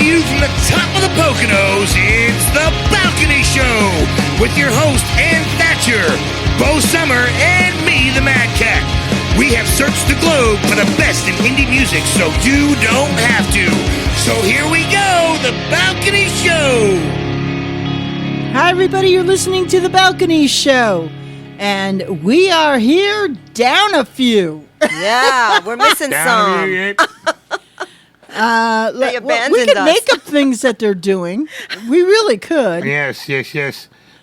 you from the top of the Poconos, it's The Balcony Show with your host, Ann Thatcher, Bo Sommer, and me, the Madcat. We have searched the globe for the best in indie music, so you don't have to. So here we go, The Balcony Show. Hi, everybody. You're listening to The Balcony Show. And we are here down a few. Yeah, we're missing some. We could make up things that they're doing. We really could. Yes.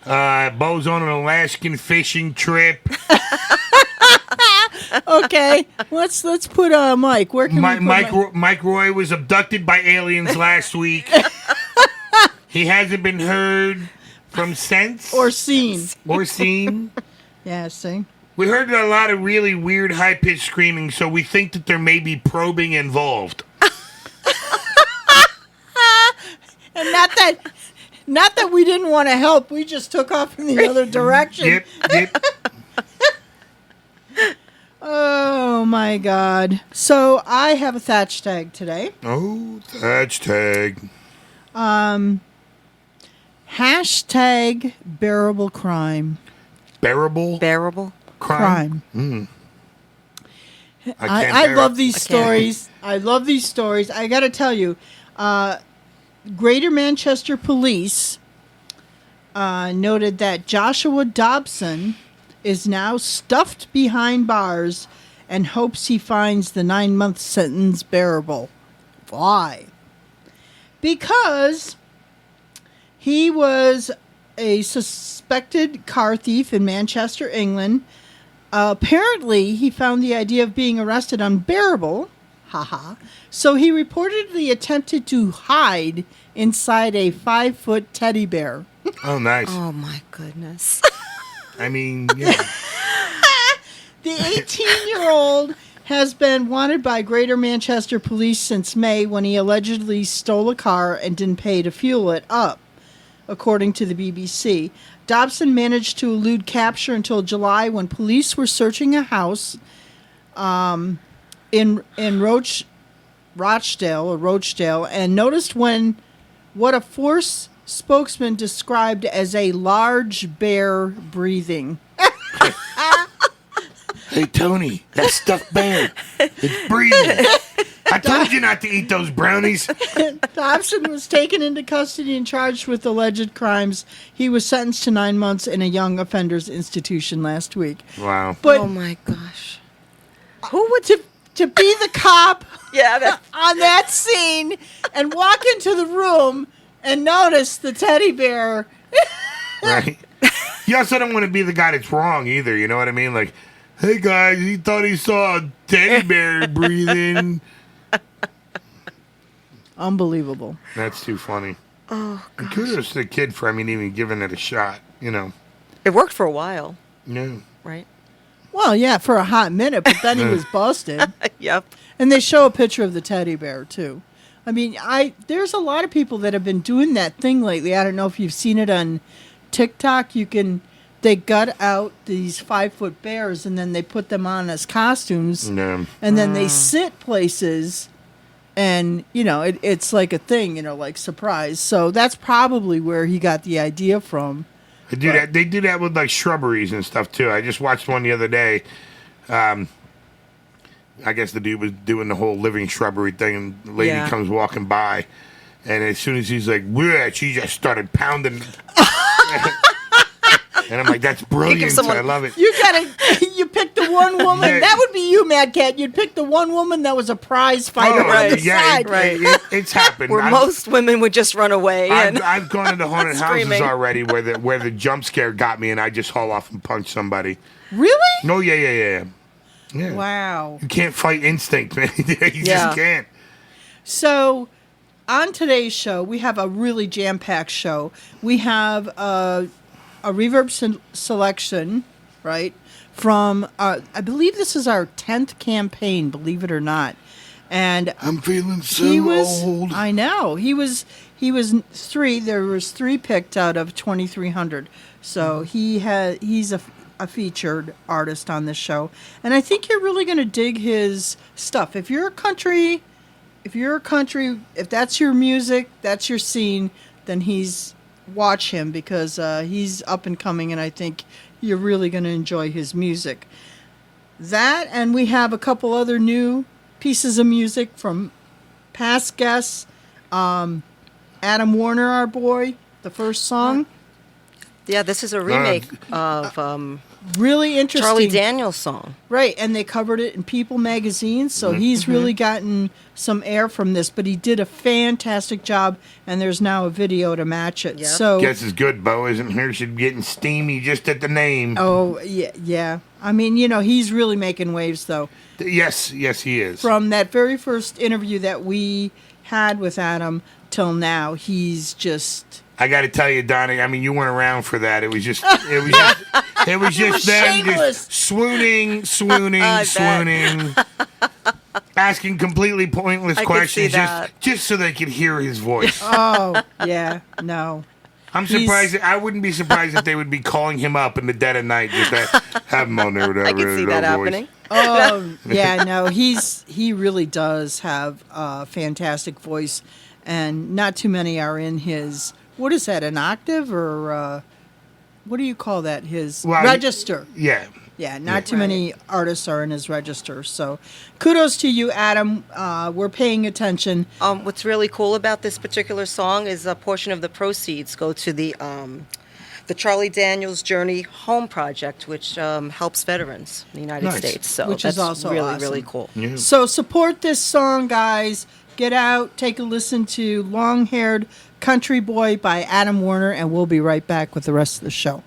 Bo's on an Alaskan fishing trip. Okay, let's put Mike. Where can we put Mike Roy was abducted by aliens last week. He hasn't been heard from since. Or seen. Yeah, see. We heard a lot of really weird high-pitched screaming, so we think that there may be probing involved. And not that we didn't want to help, we just took off in the other direction. Yep. Oh my God. So I have a Thatch tag today. Oh, Thatch tag. Hashtag bearable crime. Bearable? Crime. I love these stories. I love these stories. I got to tell you, Greater Manchester Police noted that Joshua Dobson is now stuffed behind bars and hopes he finds the 9-month sentence bearable. Why? Because he was a suspected car thief in Manchester, England. Apparently, he found the idea of being arrested unbearable. So he reportedly attempted to hide inside a 5-foot teddy bear. Oh, nice. Oh, my goodness. I mean, yeah. The 18-year-old has been wanted by Greater Manchester Police since May when he allegedly stole a car and didn't pay to fuel it up, according to the BBC. Dobson managed to elude capture until July when police were searching a house in Rochdale and noticed what a force spokesman described as a large bear breathing. Hey, Tony, that stuffed bear, it's breathing. I told you not to eat those brownies. Dobson was taken into custody and charged with alleged crimes. He was sentenced to 9 months in a young offenders institution last week. Wow. But oh, my gosh. Who would to be the cop Yeah, on that scene and walk into the room and notice the teddy bear? Right. You also don't want to be the guy that's wrong either, you know what I mean? Like, hey, guys, he thought he saw a teddy bear breathing. Unbelievable. That's too funny. Oh, And kudos to the kid for, even giving it a shot, you know. It worked for a while, Yeah. right? Well, yeah, for a hot minute, but then he was busted. Yep. And they show a picture of the teddy bear, too. I mean, there's a lot of people that have been doing that thing lately. I don't know if you've seen it on TikTok. They gut out these 5-foot bears and then they put them on as costumes. Yeah. And then they sit places and, it's like a thing, like surprise. So that's probably where he got the idea from. They do that with like shrubberies and stuff too. I just watched one the other day. I guess the dude was doing the whole living shrubbery thing, and the lady comes walking by, and as soon as he's like, "Bleh," she just started pounding. And I'm like, that's brilliant. I love it. You picked the one woman. Yeah. That would be you, Madcat. You'd pick the one woman that was a prize fighter on the side. Right. It's happened. Where most women would just run away. I've gone into haunted houses screaming. already where the jump scare got me, and I just haul off and punch somebody. Really? No, yeah. Wow. You can't fight instinct, man. You just can't. So, on today's show, we have a really jam-packed show. We have a reverb selection, right, from, I believe this is our 10th campaign, believe it or not. And I'm feeling so old. I know. He was 3. There was 3 picked out of 2,300. So he's a featured artist on this show. And I think you're really going to dig his stuff. If you're a country if you're a country, if that's your music, that's your scene, then watch him because he's up and coming, and I think you're really going to enjoy his music. That, and we have a couple other new pieces of music from past guests. Adam Warner, our boy, the first song. Yeah, this is a remake of Really interesting. Charlie Daniels' song. Right, and they covered it in People magazine, so he's really gotten some air from this, but he did a fantastic job, and there's now a video to match it. Yep. So Guess it's good, Bo, isn't here? She's getting steamy just at the name. Oh, yeah. I mean, he's really making waves, though. Yes, he is. From that very first interview that we had with Adam till now, he's just... I got to tell you, Donnie. I mean, you weren't around for that. It was just them shameless. just swooning, asking completely pointless I could see questions that. just so they could hear his voice. Oh, yeah, no. I'm surprised. I wouldn't be surprised if they would be calling him up in the dead of night just to have him on there. I can see that happening. Oh, yeah, no. He really does have a fantastic voice, and not too many are in his... What is that, an octave or what do you call that? His register. Yeah. Yeah, not too many artists are in his register. So kudos to you, Adam. We're paying attention. What's really cool about this particular song is a portion of the proceeds go to the Charlie Daniels Journey Home Project, which helps veterans in the United States. So Which that's is also really, awesome. really cool. Yeah. So support this song, guys. Get out, take a listen to Long-Haired Country Boy by Adam Warner, and we'll be right back with the rest of the show.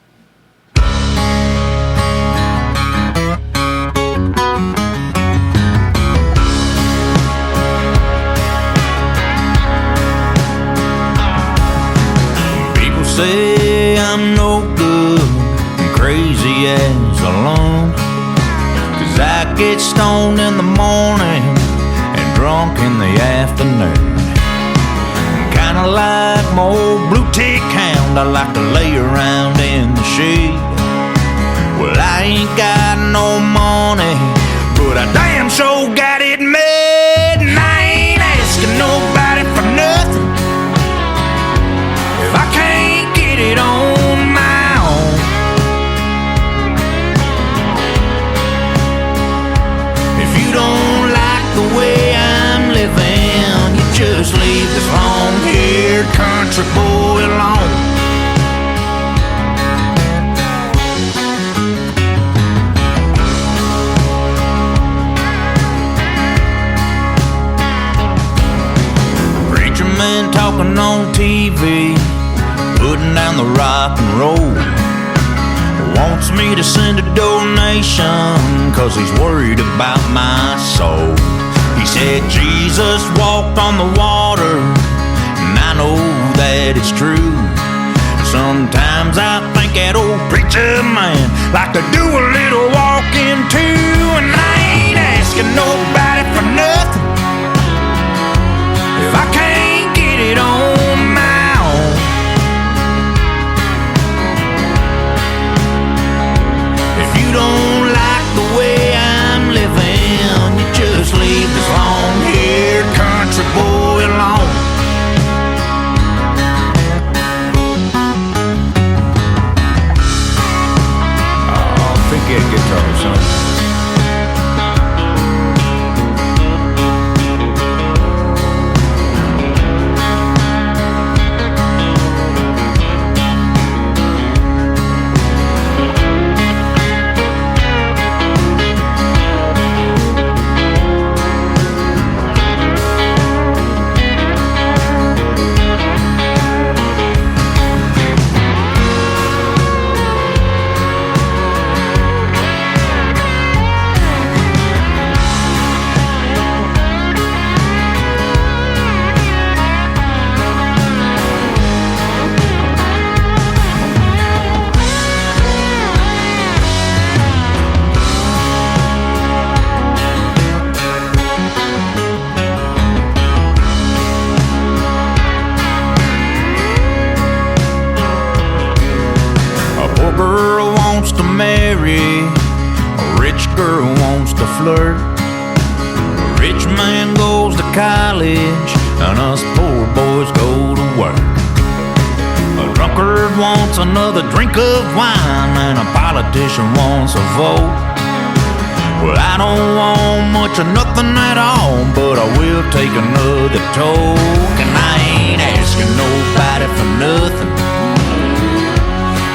People say I'm no good, I'm crazy as alone, 'cause I get stoned in the morning and drunk in the afternoon. Kinda like my old blue tick hound, I like to lay around in the shade. Well, I ain't got no money, but I damn sure got it made, and I ain't asking nobody for nothing if I can't get it on my own. If you don't like the way I'm living, you just leave this long-haired country boy alone. Preacher man talking on TV, putting down the rock and roll, wants me to send a donation 'cause he's worried about my soul. He said Jesus walked on the water, and I know that it's true. Sometimes I think that old preacher man like to do a little walking too, and I ain't asking nobody for nothing if I can't get it on my own. If you don't like the way I'm living, you just leave this long-haired country boy alone. Oh, forget guitar, son. and us poor boys go to work. A drunkard wants another drink of wine, and a politician wants a vote. Well, I don't want much of nothing at all, but I will take another toke. And I ain't asking nobody for nothing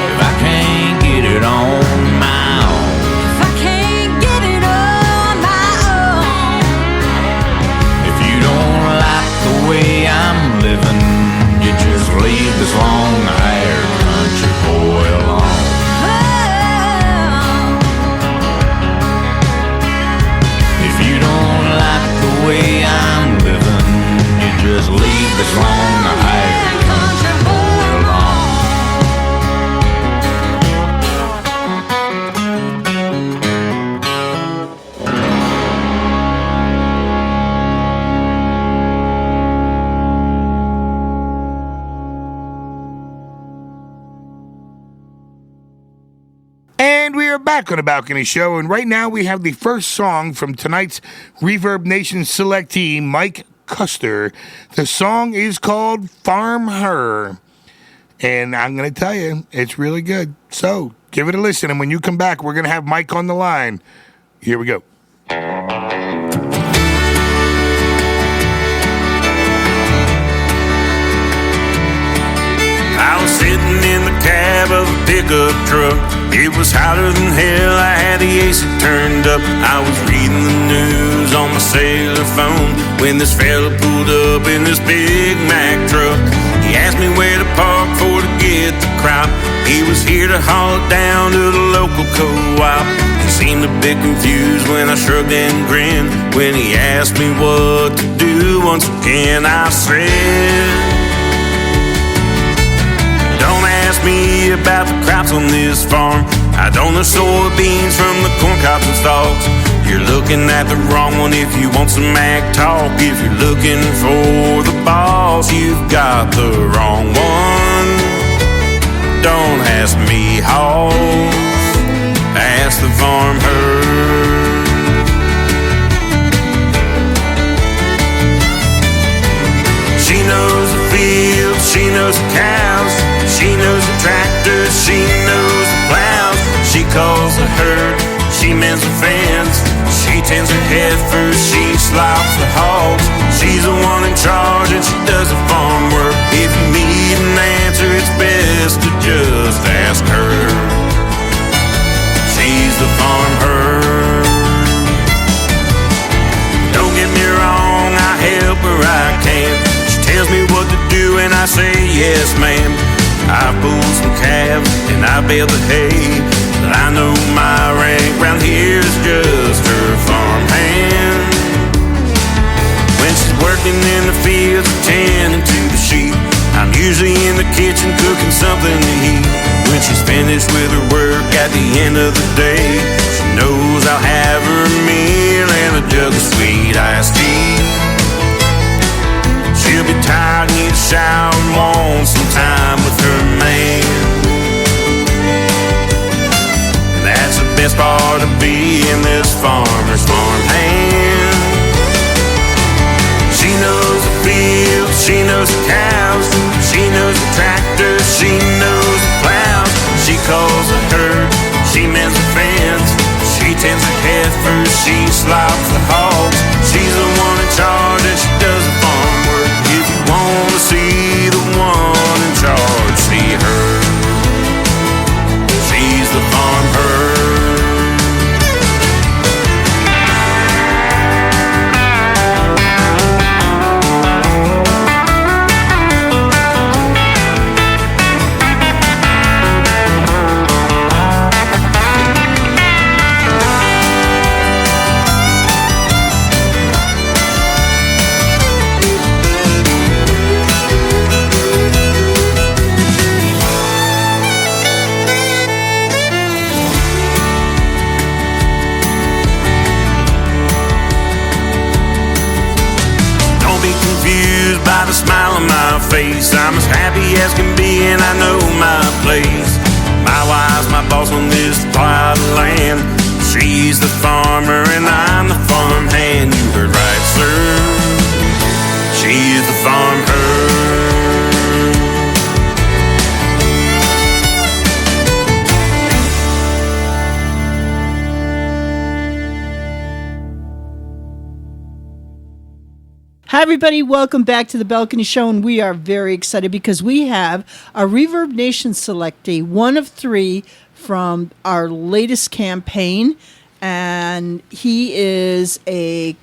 if I can't get it on my own. If I can't get it on my own. If you don't like the way I'm living, you just leave this long-haired country boy alone. If you don't like the way I'm living, you just leave this long-haired country boy alone. And we are back on the Balcony Show, and right now we have the first song from tonight's Reverb Nation selectee, Mike Kuster. The song is called Farm Her, and I'm going to tell you, it's really good. So give it a listen, and when you come back, we're going to have Mike on the line. Here we go. I was sitting in the cab of a pickup truck. It was hotter than hell, I had the AC turned up. I was reading the news on my cellular phone when this fella pulled up in this Big Mac truck. He asked me where to park for to get the crop. He was here to haul it down to the local co-op. He seemed a bit confused when I shrugged and grinned. When he asked me what to do, once again I said, don't ask me about the crops on this farm. I don't know soybeans from the corn cobs and stalks. You're looking at the wrong one if you want some ag talk. If you're looking for the boss, you've got the wrong one. Don't ask me, Hoss, ask the farm herd. She knows the fields, she knows the cows, she knows the tractors, she knows the plows. She calls the herd, she mends the fence, she tends her heifers, she slops the hogs. She's the one in charge and she does the farm work. If you need an answer, it's best to just ask her. She's the farm herd. Don't get me wrong, I help her I can. She tells me what to do and I say yes ma'am. I pull some calves and I bale the hay, but I know my rank round here is just her farm hand. When she's working in the fields tending to the sheep, I'm usually in the kitchen cooking something to eat. When she's finished with her work at the end of the day, she knows I'll have her meal and a jug of sweet iced tea. She'll be tired, need a shower, and want some time with her man. And that's the best part of being this farmer's farm hand. She knows the fields, she knows the cows, she knows the tractors, she knows the plows. She calls the herd, she mends the fence, she tends the heifers, she slops the hogs. She's the one in charge and she does the farm work. If you wanna see the one in charge, see her. She's the farm herd. By the smile on my face, I'm as happy as can be and I know my place. My wife's my boss on this plot of land. She's the farmer and I'm the farm hand. You heard right, sir. She's is the farm herd. Hi, everybody. Welcome back to the Balcony Show, and we are very excited because we have a Reverb Nation selectee, one of three from our latest campaign, and he is a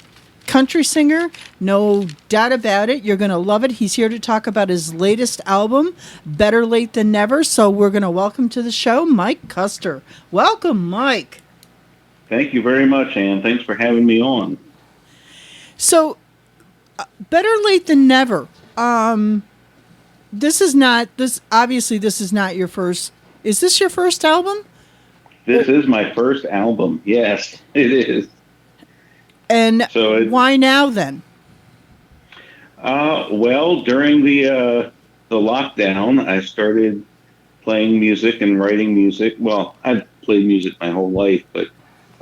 country singer, no doubt about it. You're going to love it. He's here to talk about his latest album, Better Late Than Never, so we're going to welcome to the show Mike Kuster. Welcome, Mike. Thank you very much, Ann. Thanks for having me on. So, Better Late Than Never. This is not your first. Is this your first album? This is my first album. Yes, it is. And so why now then? Well, during the lockdown, I started playing music and writing music. Well, I've played music my whole life, but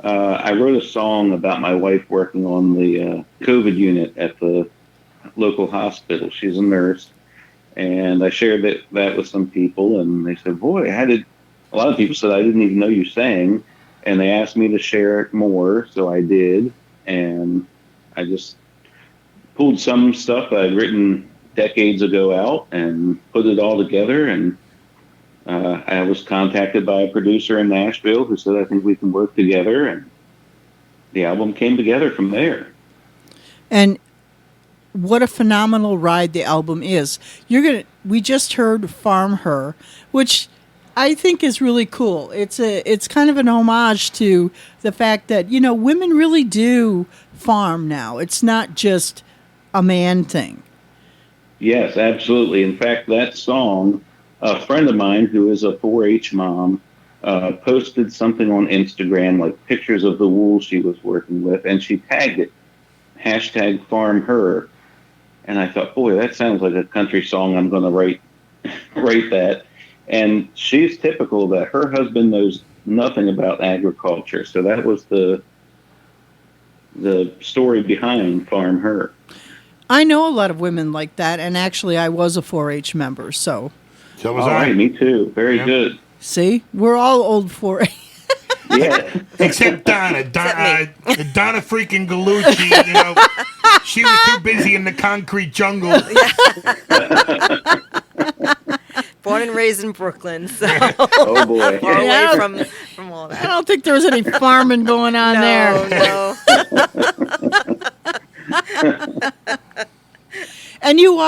I wrote a song about my wife working on the COVID unit at the local hospital. She's a nurse, and I shared that with some people, and they said, "Boy, a lot of people said I didn't even know you sang," and they asked me to share it more, so I did, and I just pulled some stuff that I'd written decades ago out and put it all together, and I was contacted by a producer in Nashville who said, "I think we can work together," and the album came together from there. And what a phenomenal ride the album is. We just heard Farm Her, which I think is really cool. It's kind of an homage to the fact that, women really do farm now. It's not just a man thing. Yes, absolutely. In fact, that song, a friend of mine who is a 4-H mom posted something on Instagram, like pictures of the wool she was working with, and she tagged it, #FarmHer. And I thought, boy, that sounds like a country song. I'm going to write that. And she's typical that her husband knows nothing about agriculture. So that was the story behind Farm Her. I know a lot of women like that, and actually I was a 4-H member, so. So was I. Right, me too. Very good. See? We're all old 4-H. Yeah. Except Donna. Donna freaking Gallucci, she was too busy in the concrete jungle. Born and raised in Brooklyn, so oh boy, far away from all that. I don't think there was any farming going on there. No. And you're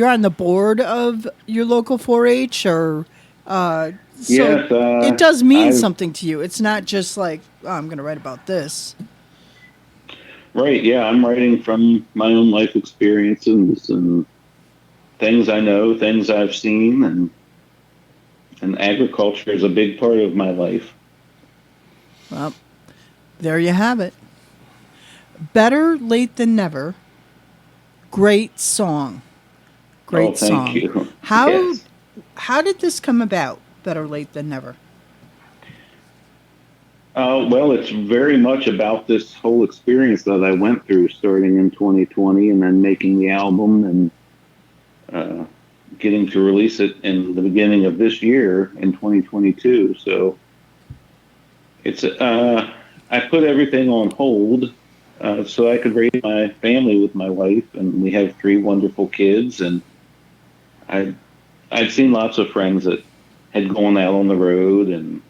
on the board of your local 4-H, or so yes, it does mean something to you. It's not just like, I'm going to write about this. Right, yeah, I'm writing from my own life experiences and things I know, things I've seen, and agriculture is a big part of my life. Well, there you have it. Better Late Than Never. Great song. Great song. Thank you. How did this come about, Better Late Than Never? Well, it's very much about this whole experience that I went through starting in 2020 and then making the album and getting to release it in the beginning of this year in 2022. So it's I put everything on hold so I could raise my family with my wife, and we have 3 wonderful kids. And I'd seen lots of friends that had gone out on the road and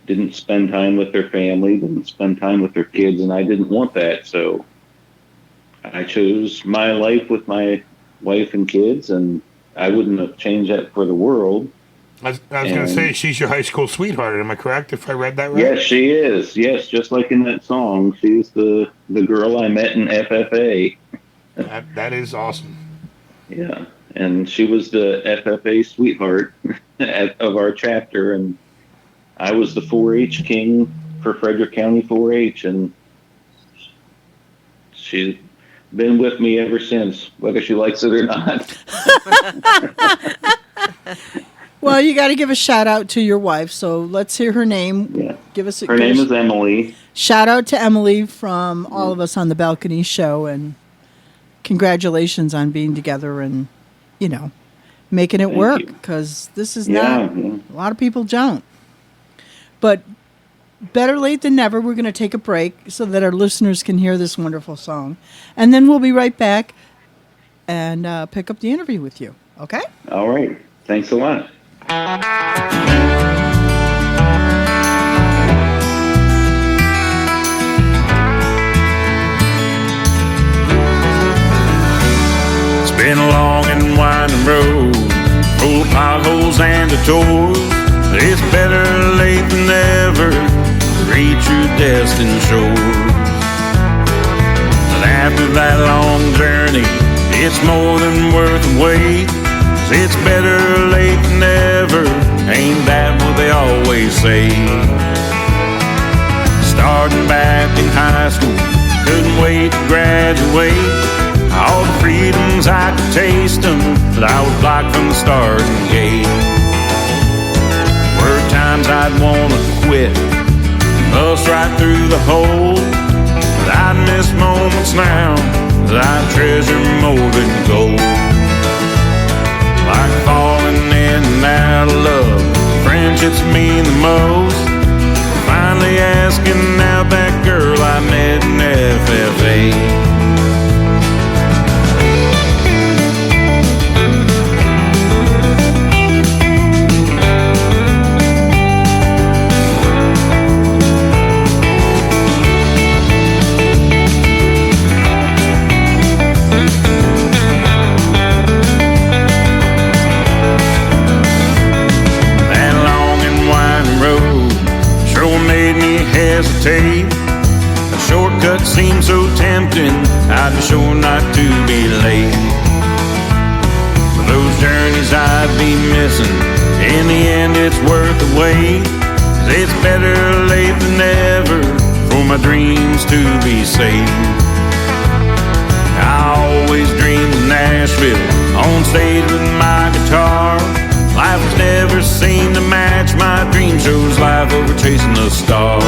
didn't spend time with their family, didn't spend time with their kids, and I didn't want that. So I chose my life with my wife and kids, and I wouldn't have changed that for the world. I was going to say, she's your high school sweetheart. Am I correct if I read that right? Yes, she is. Yes, just like in that song. She's the girl I met in FFA. That is awesome. Yeah, and she was the FFA sweetheart of our chapter, and I was the 4-H king for Frederick County 4-H, and she's been with me ever since, whether she likes it or not. Well, you got to give a shout out to your wife, so let's hear her name. Yeah. Her name is Emily. Shout out to Emily from all of us on the Balcony Show, and congratulations on being together and, making it Thank work, you. because this is Yeah, not, yeah. a lot of people don't. But better late than never. We're going to take a break so that our listeners can hear this wonderful song. And then we'll be right back and pick up the interview with you. Okay? All right. Thanks a lot. It's been a long and winding road, full of potholes and detours. It's better late than never to reach your destined shore. But after that long journey, it's more than worth the wait. 'Cause it's better late than never, ain't that what they always say? Starting back in high school, couldn't wait to graduate. All the freedoms I could taste them, but I was blocked from the starting gate. Were times I'd wanna quit, bust right through the hole, but I'd miss moments now that I treasure more than gold. Like falling in and out of love, friendships mean the most. Finally asking out that girl I met in FFA. Hesitate. A shortcut seems so tempting, I'd be sure not to be late. For those journeys I'd be missing, in the end it's worth the wait. 'Cause it's better late than never for my dreams to be saved. I always dreamed of Nashville, on stage with my guitar. Life was never seen to match my dream shows, life over chasing a star.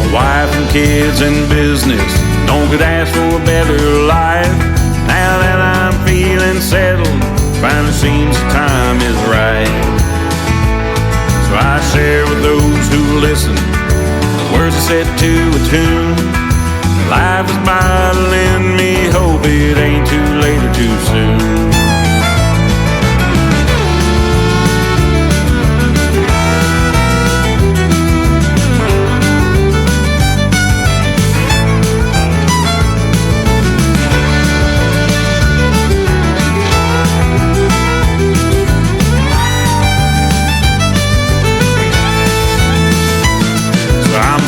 A wife and kids and business, no could ask for a better life. Now that I'm feeling settled, finally seems the time is right. So I share with those who listen, the words are set to a tune. Life is bottling me, hope it ain't too late or too soon.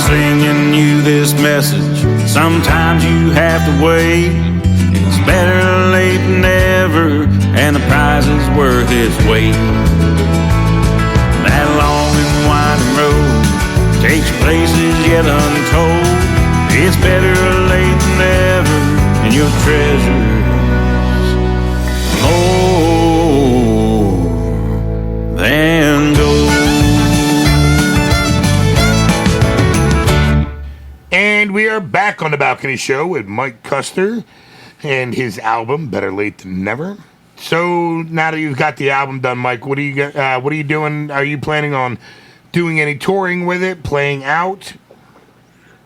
Singing you this message, sometimes you have to wait. It's better late than never, and the prize is worth its weight. That long and winding road takes places yet untold. It's better late than never, and your treasures more than gold. And we are back on the Balcony Show with Mike Kuster and his album Better Late Than Never. So now that you've got the album done, Mike, what are you doing? Are you planning on doing any touring with it, playing out?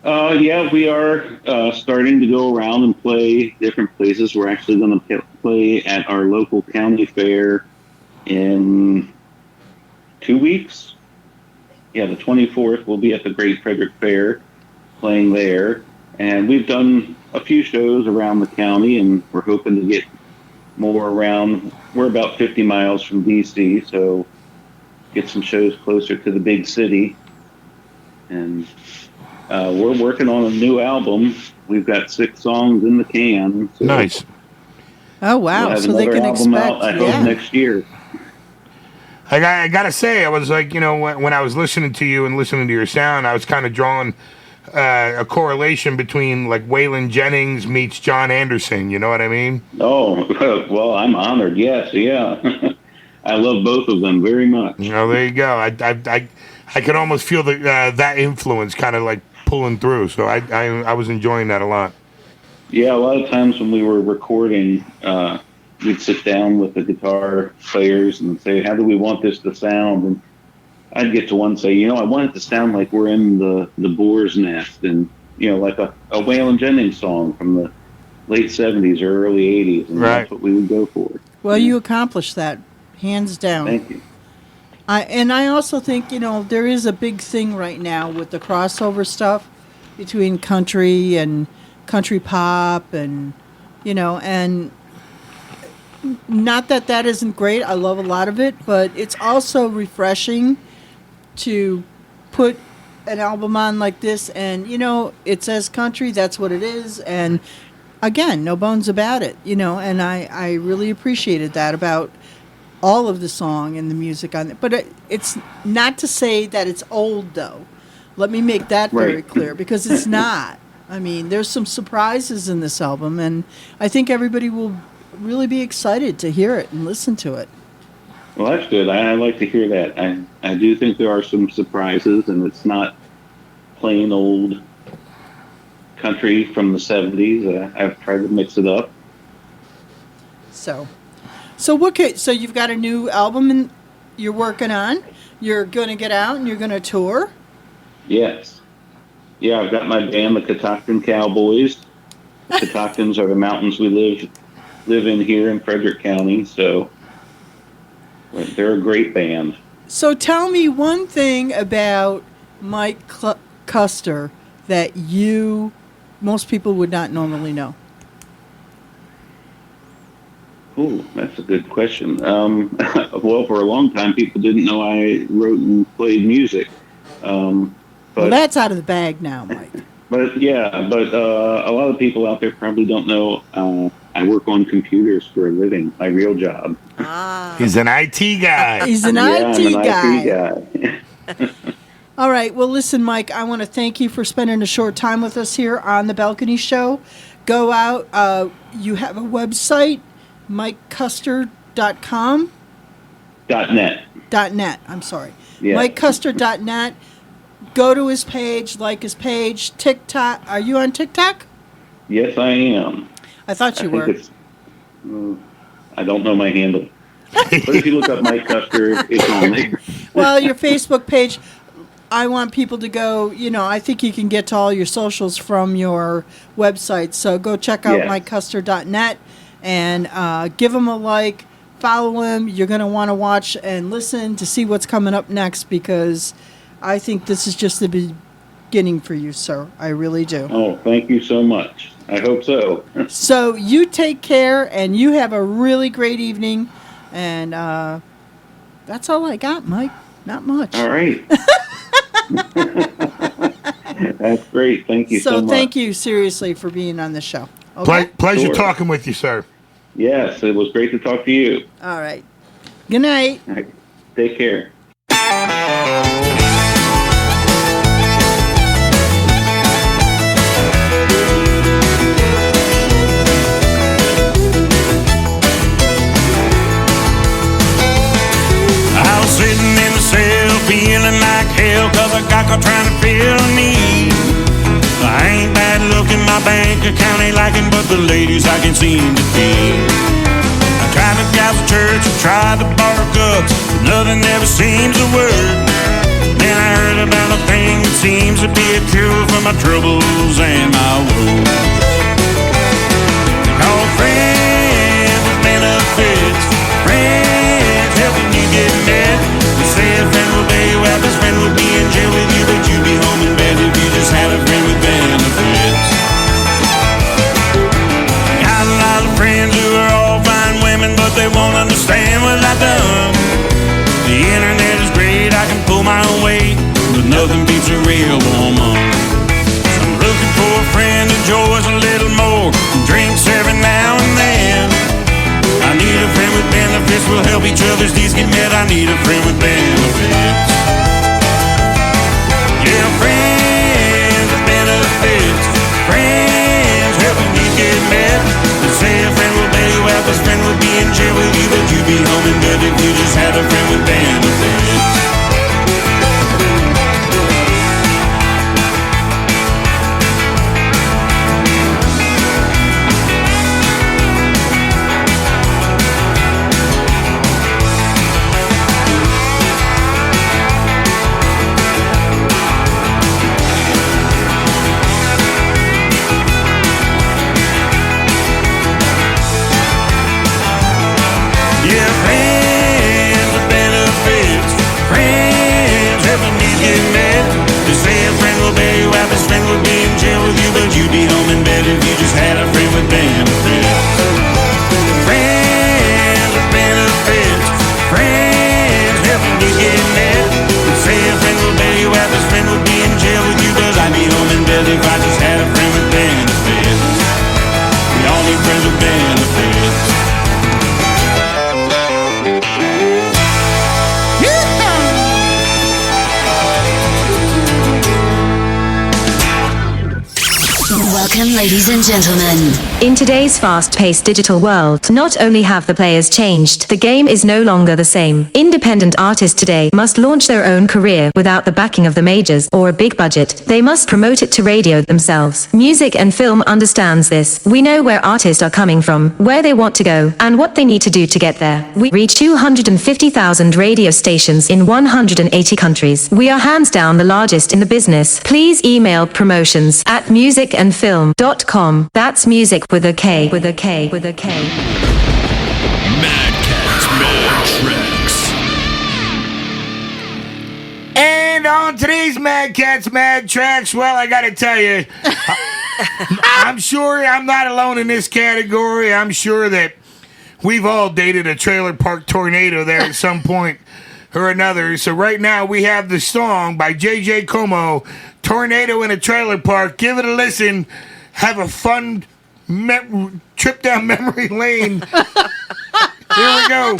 Yeah, we are starting to go around and play different places. We're actually going to play at our local county fair in 2 weeks. Yeah, the 24th, we'll be at the Great Frederick Fair, playing there. And we've done a few shows around the county, and we're hoping to get more around. We're about 50 miles from D.C., so get some shows closer to the big city. And we're working on a new album. We've got 6 songs in the can. So Nice. Oh, wow. we'll have So they another can album expect, out, I hope, next year. I gotta say, I was like, when I was listening to you and listening to your sound, I was kind of drawing a correlation between like Waylon Jennings meets John Anderson. You know what I mean? Oh, well, I'm honored. Yes, yeah. I love both of them very much. There you go. I could almost feel that influence kind of like pulling through. So I was enjoying that a lot. Yeah, a lot of times when we were recording, we'd sit down with the guitar players and say, "How do we want this to sound?" And I'd get to one say, I want it to sound like we're in the boar's nest, and like a Waylon Jennings song from the late '70s or early '80s, and Right. that's what we would go for. Well, you accomplished that, hands down. Thank you. I also think, there is a big thing right now with the crossover stuff between country and country pop and, and not that isn't great. I love a lot of it, but it's also refreshing to put an album on like this and, it says country, that's what it is. And again, no bones about it, and I really appreciated that about all of the song and the music on it. But it's not to say that it's old, though. Let me make that very Right. clear, because it's not. I mean, there's some surprises in this album, and I think everybody will really be excited to hear it and listen to it. Well, that's good. I like to hear that. I do think there are some surprises, and it's not plain old country from the '70s. I've tried to mix it up. So you've got a new album and you're working on. You're going to get out and you're going to tour. Yes. Yeah, I've got my band, the Catoctin Cowboys. The Catoctins are the mountains we live in here in Frederick County, so they're a great band. So tell me one thing about Mike Kuster that most people would not normally know. Oh, that's a good question. Well, for a long time, people didn't know I wrote and played music. Well, that's out of the bag now, Mike. But a lot of people out there probably don't know I work on computers for a living, my real job. He's an IT guy. He's an Yeah, IT I'm an guy. IT guy. All right. Well, listen, Mike, I want to thank you for spending a short time with us here on the Balcony Show. Go out. You have a website, MikeKuster.com. .net. .net. I'm sorry. Yeah. MikeKuster.net. Go to his page, like his page. TikTok. Are you on TikTok? Yes, I am. I thought you were. I don't know my handle. But if you look up Mike Kuster, it's on there. Well, your Facebook page, I want people to go, I think you can get to all your socials from your website. So go check out Yes. MikeKuster.net and give him a like, follow him. You're going to want to watch and listen to see what's coming up next, because I think this is just the beginning for you, sir. I really do. Oh, thank you so much. I hope so. So you take care, and you have a really great evening. And that's all I got, Mike. Not much. All right. That's great. Thank you so much. Thank you, seriously, for being on the show. Okay? Pleasure Sure. talking with you, sir. Yes, it was great to talk to you. All right. Good night. All right. Take care. I was sitting in the cell feeling like hell, 'cause I got caught trying to fill a need. I ain't bad looking, my bank account ain't lacking, but the ladies I can seem to feed. I tried to gouge the church, I tried to borrow guts, but nothing ever seems to work. Then I heard about a thing that seems to be a cure for my troubles and my woes. They call friends with benefits, friends helping you get met. They say a friend will bail you out, this friend will be in jail with you, but you'd be home in bed if you just had a friend with benefits. Got a lot of friends who are all fine women, but they won't understand what I've done. The internet is great, I can pull my own weight, but nothing beats a real woman. So I'm looking for a friend who enjoys a little more and drinks every now and then. I need a friend with benefits, we'll help each other's needs get met. I need a friend with benefits. Yeah, friends with benefits, friends helping needs get met. They say a friend will bail you out, this friend will be in jail with you, but you'd be home in bed if you just had a friend with benefits. Yeah, friends with benefits. Friends helping me get met. They say a friend will bail you out, best friend will be in jail with you, but you'd be home in bed if you just had a friend with benefits. Friends with benefits. Friends helping me get met. They say a friend will bail you out, best friend will be in jail with you, but I'd be home in bed if I just had a friend with benefits. We all need friends with benefits. Welcome, ladies and gentlemen. In today's fast-paced digital world, not only have the players changed, the game is no longer the same. Independent artists today must launch their own career without the backing of the majors or a big budget. They must promote it to radio themselves. Music and film understands this. We know where artists are coming from, where they want to go, and what they need to do to get there. We reach 250,000 radio stations in 180 countries. We are hands down the largest in the business. Please email promotions@musicandfilm.com. That's music with a K, with a K, with a K. Madcat's Mad Tracks. And on today's Madcat's Mad Tracks, well, I gotta tell you, I'm sure I'm not alone in this category. I'm sure that we've all dated a trailer park tornado there at some point or another. So right now we have the song by J.J. Como, Tornado in a Trailer Park. Give it a listen. Have a fun trip down memory lane. Here we go.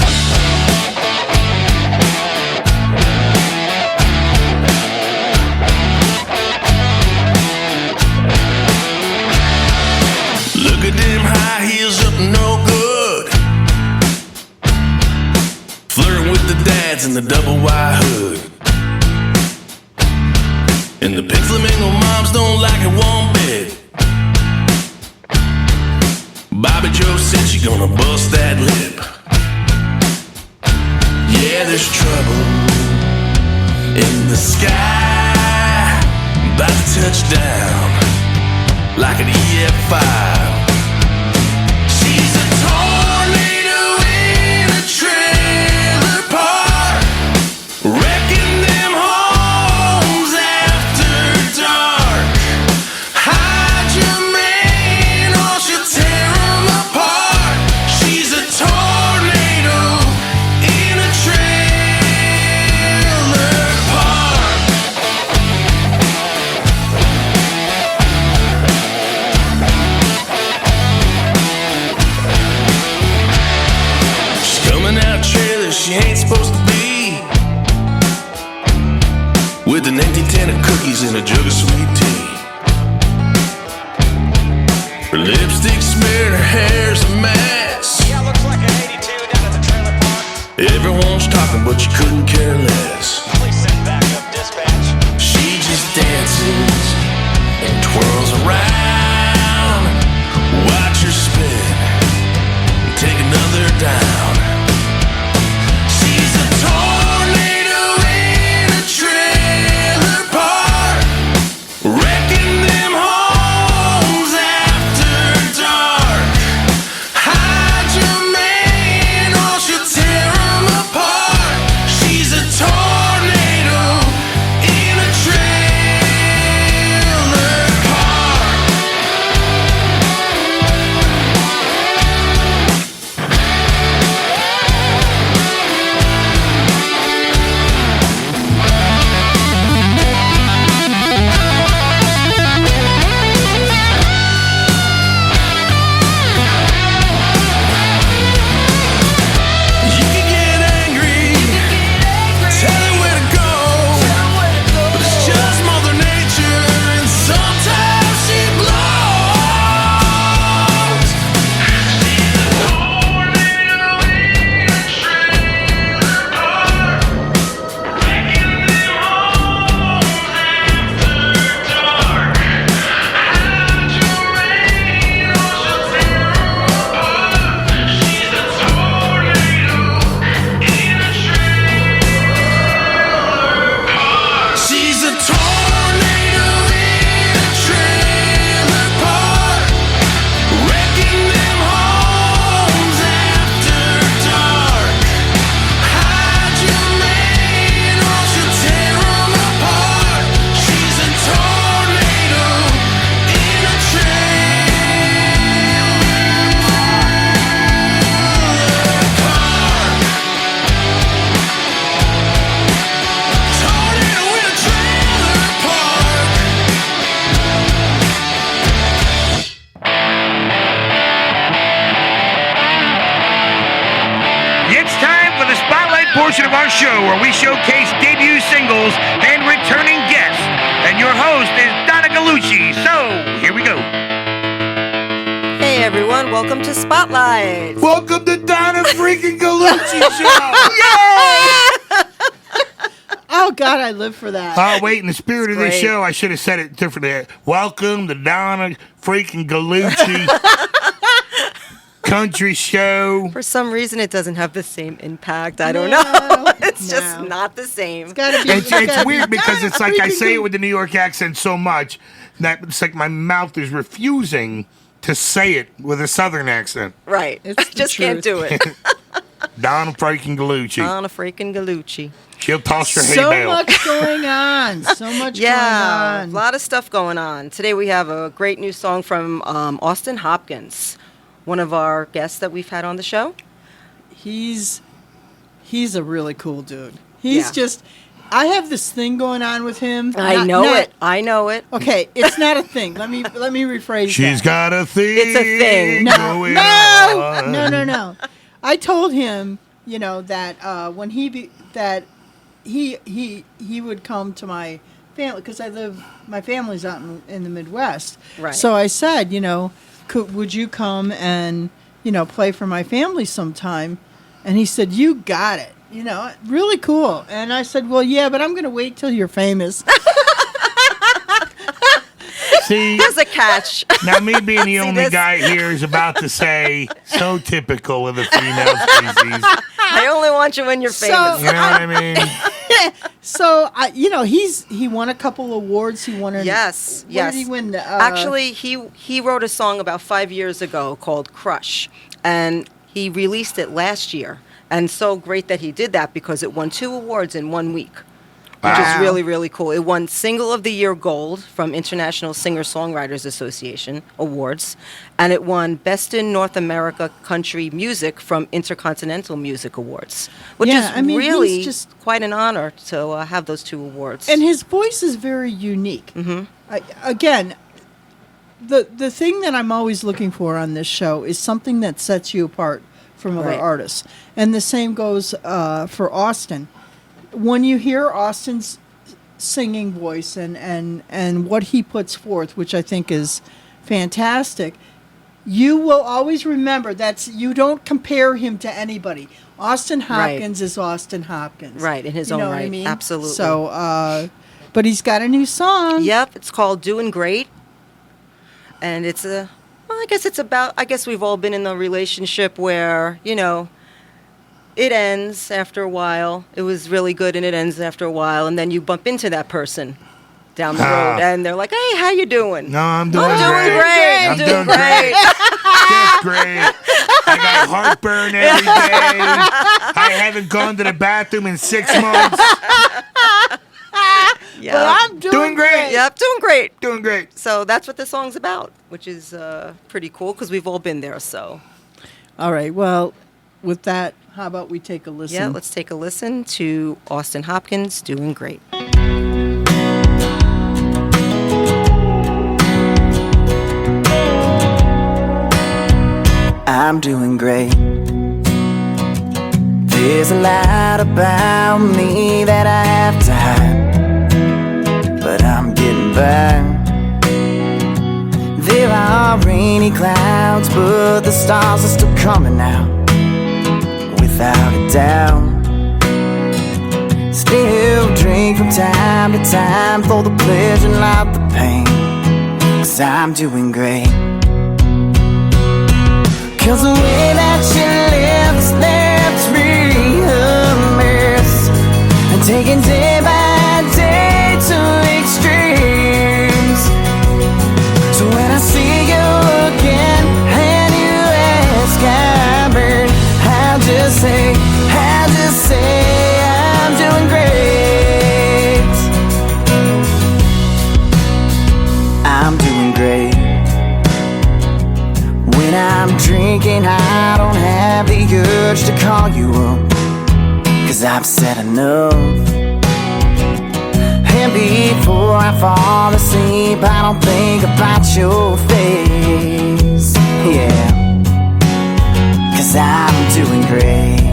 Look at them high heels up no good. Flirting with the dads in the double wide hood. And the pink flamingo moms don't like it one bit. Bobby Joe said she gonna bust that lip. Yeah, there's trouble in the sky. About to touch down like an EF5. She's a tornado in a trailer park, wrecking them homes after dark. Hide your man or she'll tear them apart. She's a tornado in a trailer park. She's coming out trailer she ain't supposed to be, with an empty tin of cookies and a jug of sweet tea. Her lipstick smeared, her hair's a mess. Yeah, looks like an 82 down at the trailer park. Everyone's talking, but you couldn't care less. Please send backup dispatch. She just dances and twirls around. Watch her spin and take another down. She's a tornado in a trailer park, wrecking them homes after dark. Hide your man or she'll tear them apart. She's a tornado portion of our show where we showcase debut singles and returning guests. And your host is Donna Gallucci. So, here we go. Hey everyone, welcome to Spotlight. Welcome to Donna freaking Gallucci Show. Oh, God, I live for that. Oh, wait, in the spirit of this great. show, I should have said it differently. Welcome to Donna freaking Gallucci Country Show. For some reason, it doesn't have the same impact. I don't know. It's just not the same. It's gotta be. It's weird because it's like I say it with the New York accent so much that it's like my mouth is refusing to say it with a Southern accent. Right. It's I just the can't do it. Donna freaking Gallucci. Donna freaking Gallucci. She'll toss your hay So bale. much going on. So much Yeah, a going on. lot of stuff going on. Today we have a great new song from Austin Hopkins, one of our guests that we've had on the show. He's a really cool dude. He's Yeah. just. I have this thing going on with him. I know it. Okay, it's not a thing. Let me rephrase She's that. got a thing. It's a thing. going on. No. I told him, that when he would come to my family because my family's out in the Midwest. Right. So I said, would you come and play for my family sometime? And he said, you got it. Really cool. And I said, well, yeah, but I'm going to wait till you're famous. See, There's a catch. now me being the only this? guy here is about to say, so typical of the female species. I only want you when you're famous. You know what I mean? So, he won a couple awards. He won Yes. What did he win? Actually, he wrote a song about 5 years ago called Crush, and he released it last year. And so great that he did that because it won 2 awards in 1 week, which is Wow. really, really cool. It won Single of the Year Gold from International Singer-Songwriters Association Awards, and it won Best in North America Country Music from Intercontinental Music Awards, which Yeah, is I mean, really he's just- quite an honor to have those 2 awards. And his voice is very unique. Mm-hmm. Again, the thing that I'm always looking for on this show is something that sets you apart from other Right. artists. And the same goes for Austin. When you hear Austin's singing voice and what he puts forth, which I think is fantastic, you will always remember you don't compare him to anybody. Austin Hopkins is Austin Hopkins. Right, in his You own know what right. I mean? Absolutely. So, but he's got a new song. Yep, it's called Doing Great. And it's I guess we've all been in a relationship where, it ends after a while. It was really good and it ends after a while. And then you bump into that person down the road and they're like, hey, how you doing? No, I'm doing I'm doing great. I'm doing great. Just great. I got heartburn every day. I haven't gone to the bathroom in 6 months. Yeah. But I'm doing great. Yep, doing great. Doing great. So that's what the song's about, which is pretty cool because we've all been there. So All right. Well, with that, how about we take a listen? yeah, let's take a listen to Austin Hopkins, Doing Great. I'm doing great. There's a lot about me that I have to hide, but I'm getting by. There are rainy clouds, but the stars are still coming out, without a doubt. Still drink from time to time for the pleasure, not the pain, 'cause I'm doing great. 'Cause the way that she lives left me a mess, and taking day by day to extremes. So when I see you again and you ask I'm hurt, I'll just say I'm doing great. I'm doing great. When I'm drinking, I don't have the urge to call you up, 'cause I've said enough. And before I fall asleep, I don't think about your face. Yeah, 'cause I'm doing great.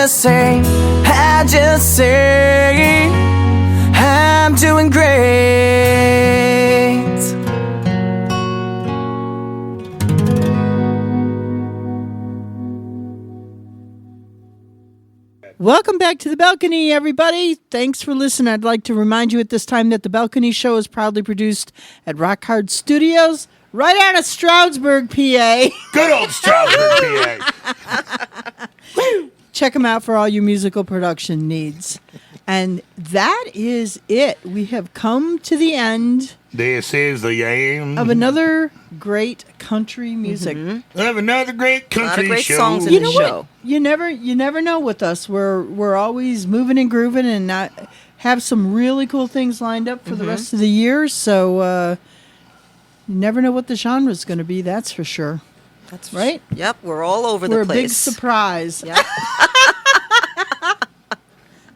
just say I'm doing great. Welcome back to The Balcony, everybody. Thanks for listening. I'd like to remind you at this time that The Balcony Show is proudly produced at Rock Hard Studios, right out of Stroudsburg, PA. Good old Stroudsburg, PA. Check them out for all your musical production needs. And that is it. We have come to the end. This is the end of another great country music. Mm-hmm. Of another great country a lot of great show. songs in You the know show. what? You never know with us. We're always moving and grooving, and have some really cool things lined up for the rest of the year. So you never know what the genre is going to be. That's for sure. That's right. Yep, we're all over the We're place. a big surprise. Yep.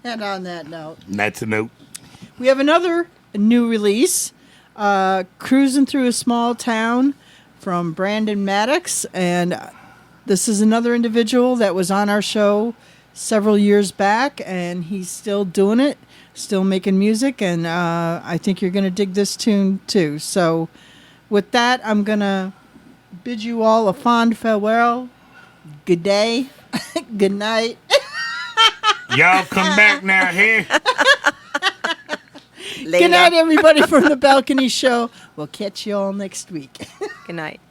And on that note, that's a note. We have another new release, Cruising Through a Small Town from Brandon Maddox. And this is another individual that was on our show several years back, and he's still doing it, still making music. And I think you're going to dig this tune too. So with that, I'm going to bid you all a fond farewell. Good day. Good night. Y'all come back now here. Good night, everybody, from The Balcony Show. We'll catch you all next week. Good night.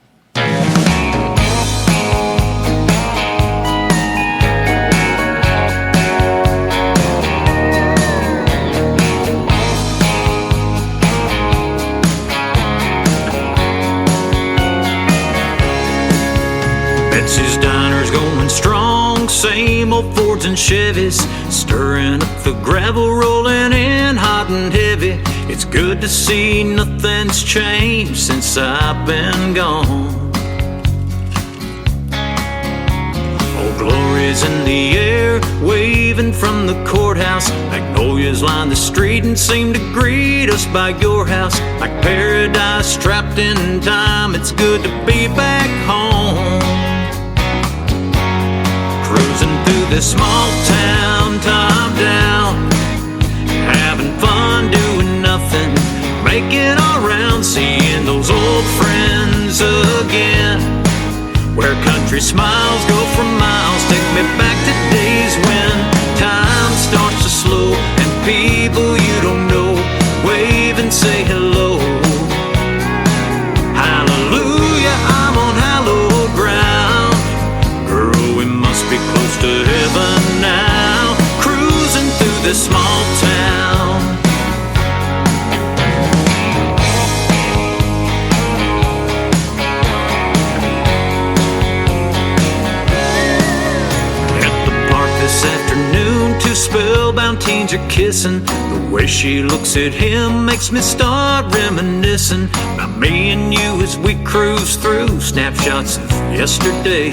Betsy's Diner's going strong, same old Fords and Chevys, stirring up the gravel, rolling in hot and heavy. It's good to see nothing's changed since I've been gone. Old glory's in the air, waving from the courthouse. Magnolias line the street and seem to greet us by your house. Like paradise trapped in time, it's good to be back home. Cruising through this small town, top down, having fun doing nothing, making all round, seeing those old friends again. Where country smiles go for miles, take me back to days when time starts to slow and people you don't know wave and say hello. Hallelujah, I'm on hallowed ground. Girl, we must be close to heaven now, cruising through this small town. At the park this afternoon, two spellbound teens are kissing. The way she looks at him makes me start reminiscing about me and you as we cruise through snapshots of yesterday.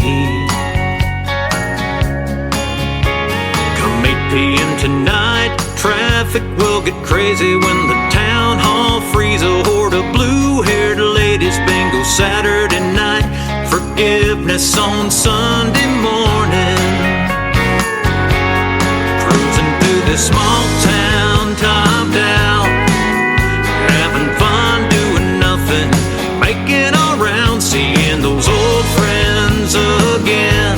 8 p.m. tonight, traffic will get crazy when the town hall frees a horde of blue-haired ladies. Bingo Saturday night, forgiveness on Sunday morning. Cruising through this small town, top down, having fun doing nothing, making all round, seeing those old friends again.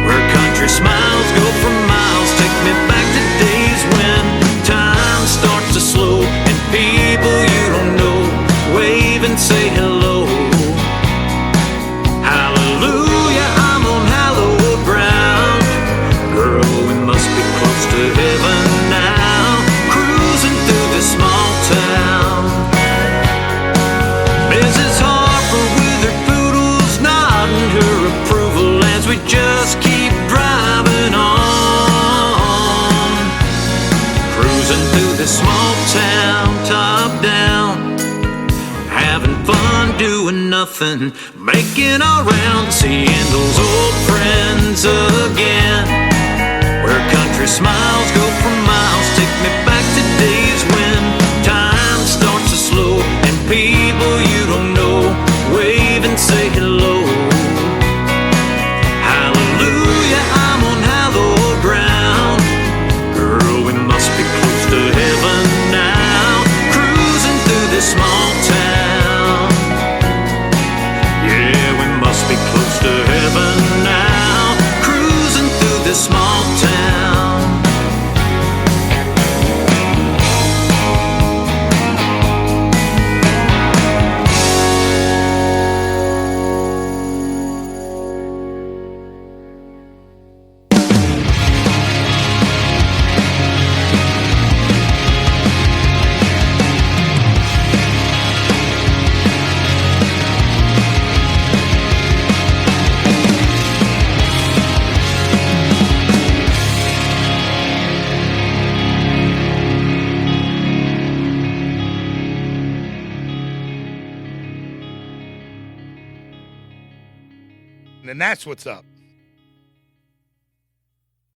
Where country smiles go for miles, take me back to days when time starts to slow and people you don't know wave and say hello. Hallelujah, I'm on hallowed ground. Girl, we must be close to heaven now, cruising through this small town. Mrs. Harper with her poodles nodding her approval as we just keep driving on. Cruising through this small town, top down, having fun doing nothing, making all round, seeing those old friends again. Where country smiles go for miles, take me back to days when time starts to slow and people you don't know wave and say hello. Hallelujah, I'm on hallowed ground. small town. Yeah, we must be close to heaven now, cruising through this small town. And that's what's up.